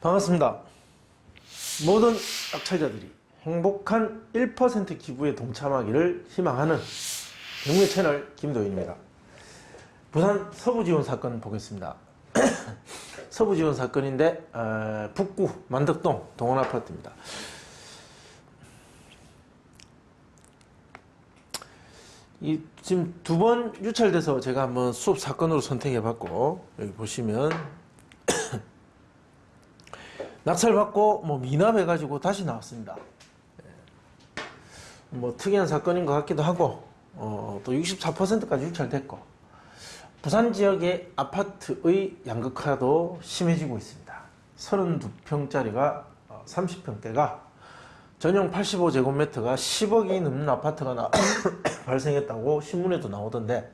반갑습니다. 모든 낙찰자들이 행복한 1% 기부에 동참하기를 희망하는 경매 채널 김도윤입니다. 부산 서부지원 사건 보겠습니다. 서부지원 사건인데 북구 만덕동 동원아파트입니다. 지금 두 번 유찰돼서 제가 한번 수업 사건으로 선택해봤고, 여기 보시면 낙찰받고 미납해가지고 다시 나왔습니다. 특이한 사건인 것 같기도 하고, 또 64%까지 유찰됐고, 부산 지역의 아파트의 양극화도 심해지고 있습니다. 32평짜리가 30평대가 전용 85제곱미터가 10억이 넘는 아파트가 발생했다고 신문에도 나오던데,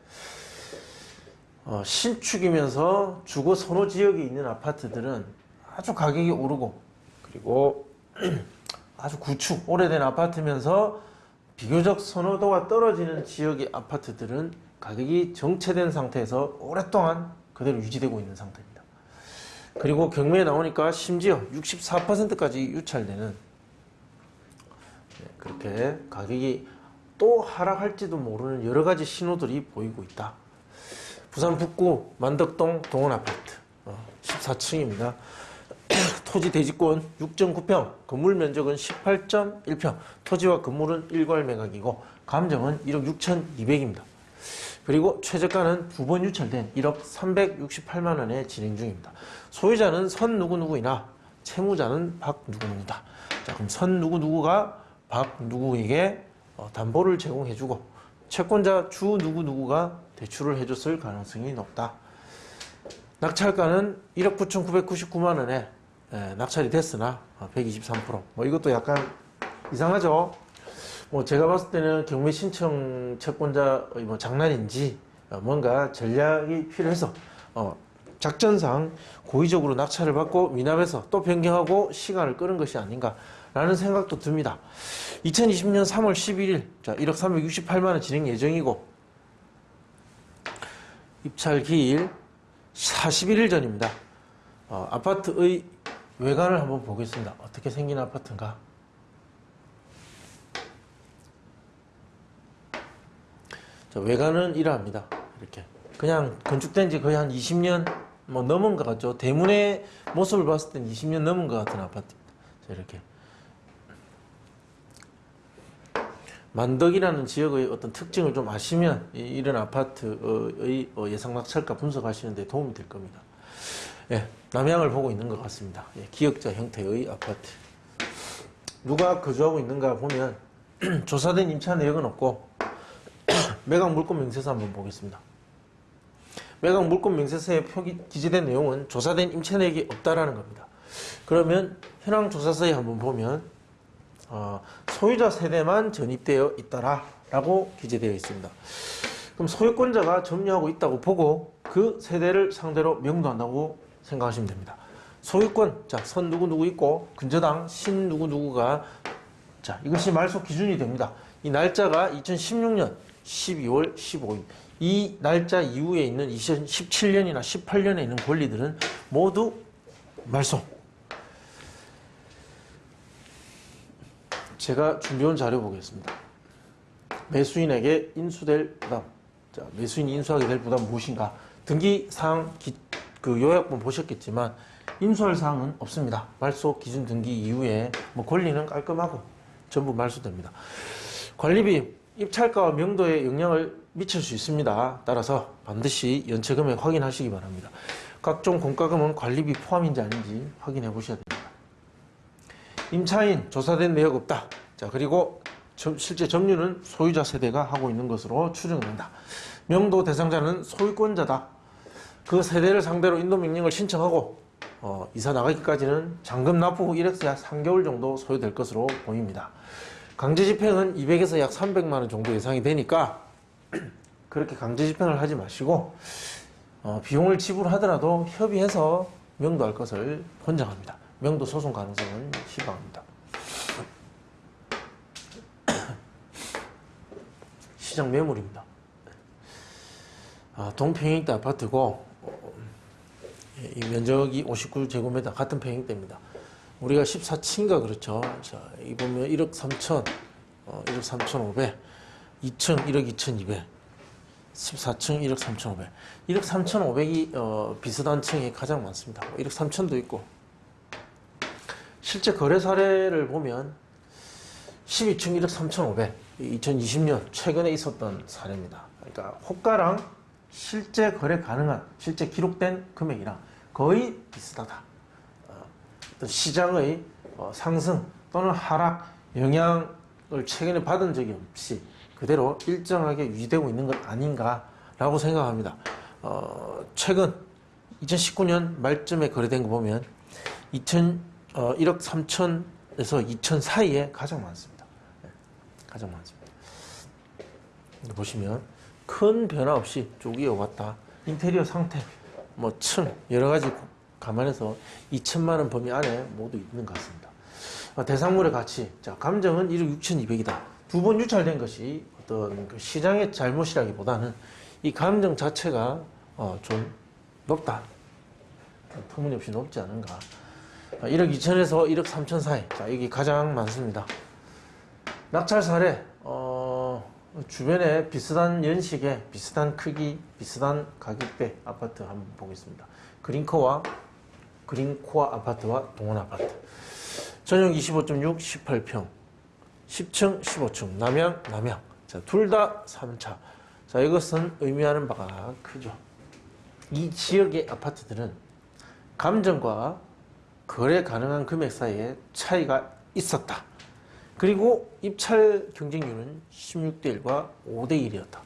신축이면서 주거 선호 지역에 있는 아파트들은 아주 가격이 오르고, 그리고 아주 구축 오래된 아파트면서 비교적 선호도가 떨어지는 지역의 아파트들은 가격이 정체된 상태에서 오랫동안 그대로 유지되고 있는 상태입니다. 그리고 경매에 나오니까 심지어 64%까지 유찰되는, 그렇게 가격이 또 하락할지도 모르는 여러 가지 신호들이 보이고 있다. 부산 북구 만덕동 동원아파트 14층입니다. 토지 대지권 6.9평, 건물 면적은 18.1평, 토지와 건물은 일괄 매각이고 감정은 1억 6,200입니다. 그리고 최저가는 두 번 유찰된 1억 368만원에 진행 중입니다. 소유자는 선 누구누구이나 채무자는 박 누구누구다. 자, 그럼 선 누구누구가 박 누구에게 담보를 제공해주고 채권자 주 누구누구가 대출을 해줬을 가능성이 높다. 낙찰가는 1억 9,999만원에 낙찰이 됐으나 123%. 이것도 약간 이상하죠. 제가 봤을 때는 경매 신청 채권자의 장난인지 뭔가 전략이 필요해서 작전상 고의적으로 낙찰을 받고 미납해서 또 변경하고 시간을 끄는 것이 아닌가라는 생각도 듭니다. 2020년 3월 11일, 자, 1억 368만원 진행 예정이고, 입찰 기일 41일 전입니다. 아파트의 외관을 한번 보겠습니다. 어떻게 생긴 아파트인가? 자, 외관은 이러합니다. 이렇게 그냥 건축된 지 거의 한 20년 넘은 것 같죠. 대문의 모습을 봤을 땐 20년 넘은 것 같은 아파트입니다. 자, 이렇게 만덕이라는 지역의 어떤 특징을 좀 아시면 이런 아파트의 예상 낙찰가 분석하시는 데 도움이 될 겁니다. 예, 남향을 보고 있는 것 같습니다. 예, 기역자 형태의 아파트. 누가 거주하고 있는가 보면 조사된 임차 내역은 없고 매각 물권 명세서 한번 보겠습니다. 매각 물권 명세서에 기재된 내용은 조사된 임차 내역이 없다라는 겁니다. 그러면 현황 조사서에 한번 보면 소유자 세대만 전입되어 있다라고 기재되어 있습니다. 그럼 소유권자가 점유하고 있다고 보고 그 세대를 상대로 명도한다고 생각하시면 됩니다. 소유권, 자, 선 누구누구 있고 근저당 신 누구누구가, 자, 이것이 말소 기준이 됩니다. 이 날짜가 2016년 12월 15일. 이 날짜 이후에 있는 2017년이나 18년에 있는 권리들은 모두 말소. 제가 준비한 자료 보겠습니다. 매수인에게 인수될 부담. 자, 매수인이 인수하게 될 부담 무엇인가? 등기사항 그 요약본 보셨겠지만 인수할 사항은 없습니다. 말소 기준 등기 이후에 권리는 깔끔하고 전부 말소됩니다. 관리비, 입찰가와 명도에 영향을 미칠 수 있습니다. 따라서 반드시 연체 금액 확인하시기 바랍니다. 각종 공과금은 관리비 포함인지 아닌지 확인해 보셔야 됩니다. 임차인 조사된 내역 없다. 자, 그리고 실제 점유는 소유자 세대가 하고 있는 것으로 추정된다. 명도 대상자는 소유권자다. 그 세대를 상대로 인도명령을 신청하고 이사 나가기까지는 잔금 납부 후 1엑스 약 3개월 정도 소요될 것으로 보입니다. 강제집행은 200에서 약 300만원 정도 예상이 되니까 그렇게 강제집행을 하지 마시고 비용을 지불하더라도 협의해서 명도할 것을 권장합니다. 명도 소송 가능성은 희박합니다. 시장 매물입니다. 동평일대 아파트고 이 면적이 59제곱미터 같은 평형대입니다. 우리가 14층인가 그렇죠. 자, 이 보면 1억 3천, 1억 3,500, 2층 1억 2,200, 14층 1억 3,500. 1억 3,500이 비슷한 층이 가장 많습니다. 1억 3천도 있고. 실제 거래 사례를 보면 12층 1억 3,500, 2020년 최근에 있었던 사례입니다. 그러니까 호가랑 실제 거래 가능한, 실제 기록된 금액이랑 거의 비슷하다. 어떤 시장의 상승 또는 하락 영향을 최근에 받은 적이 없이 그대로 일정하게 유지되고 있는 것 아닌가라고 생각합니다. 최근 2019년 말쯤에 거래된 거 보면 1억 3천에서 2천 사이에 가장 많습니다. 가장 많습니다. 보시면 큰 변화 없이 쭉 이어왔다. 인테리어 상태, 층 여러 가지 감안해서 2천만 원 범위 안에 모두 있는 것 같습니다. 대상물의 가치, 자 감정은 1억 6,200이다. 두 번 유찰된 것이 어떤 그 시장의 잘못이라기보다는 이 감정 자체가 좀 높다. 터무니없이 높지 않은가. 1억 2천에서 1억 3천 사이. 자, 이게 가장 많습니다. 낙찰 사례, 주변에 비슷한 연식의 비슷한 크기, 비슷한 가격대 아파트 한번 보겠습니다. 그린코어 아파트와 동원 아파트. 전용 25.6, 18평. 10층, 15층. 남양. 자, 둘 다 3차. 자, 이것은 의미하는 바가 크죠. 이 지역의 아파트들은 감정과 거래 가능한 금액 사이에 차이가 있었다. 그리고 입찰 경쟁률은 16대 1과 5대 1이었다.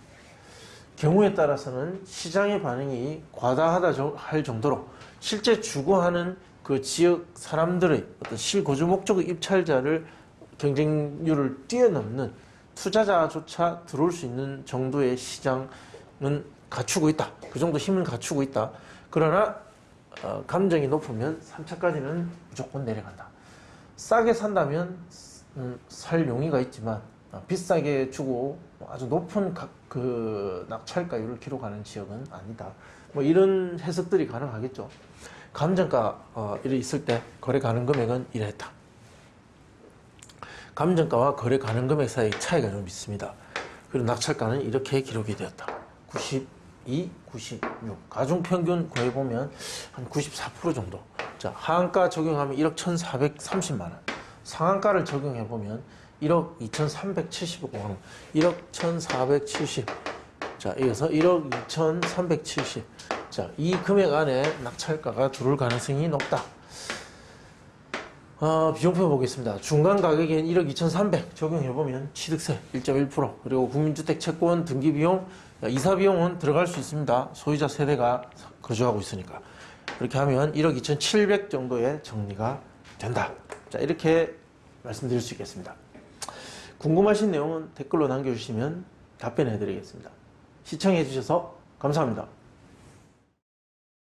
경우에 따라서는 시장의 반응이 과다하다 할 정도로 실제 주거하는 그 지역 사람들의 어떤 실거주 목적의 입찰자를 경쟁률을 뛰어넘는 투자자조차 들어올 수 있는 정도의 시장은 갖추고 있다. 그 정도 힘은 갖추고 있다. 그러나 감정이 높으면 3차까지는 무조건 내려간다. 싸게 산다면 살 용의가 있지만 비싸게 주고 아주 높은 그 낙찰가율을 기록하는 지역은 아니다. 이런 해석들이 가능하겠죠. 감정가 이래 있을 때 거래 가능 금액은 이랬다. 감정가와 거래 가능 금액 사이의 차이가 좀 있습니다. 그리고 낙찰가는 이렇게 기록이 되었다. 92, 96. 가중평균 구해보면 한 94% 정도. 자, 하한가 적용하면 1억 1,430만 원. 상한가를 적용해보면 1억 2,375만 1억 1,470. 자, 이어서 1억 2,370. 자, 이 금액 안에 낙찰가가 들어올 가능성이 높다. 비용표 보겠습니다. 중간 가격인 1억 2,300 적용해보면 취득세 1.1%, 그리고 국민주택 채권 등기비용, 이사비용은 들어갈 수 있습니다. 소유자 세대가 거주하고 있으니까. 그렇게 하면 1억 2,700 정도의 정리가 된다. 자, 이렇게 말씀드릴 수 있겠습니다. 궁금하신 내용은 댓글로 남겨주시면 답변해 드리겠습니다. 시청해 주셔서 감사합니다.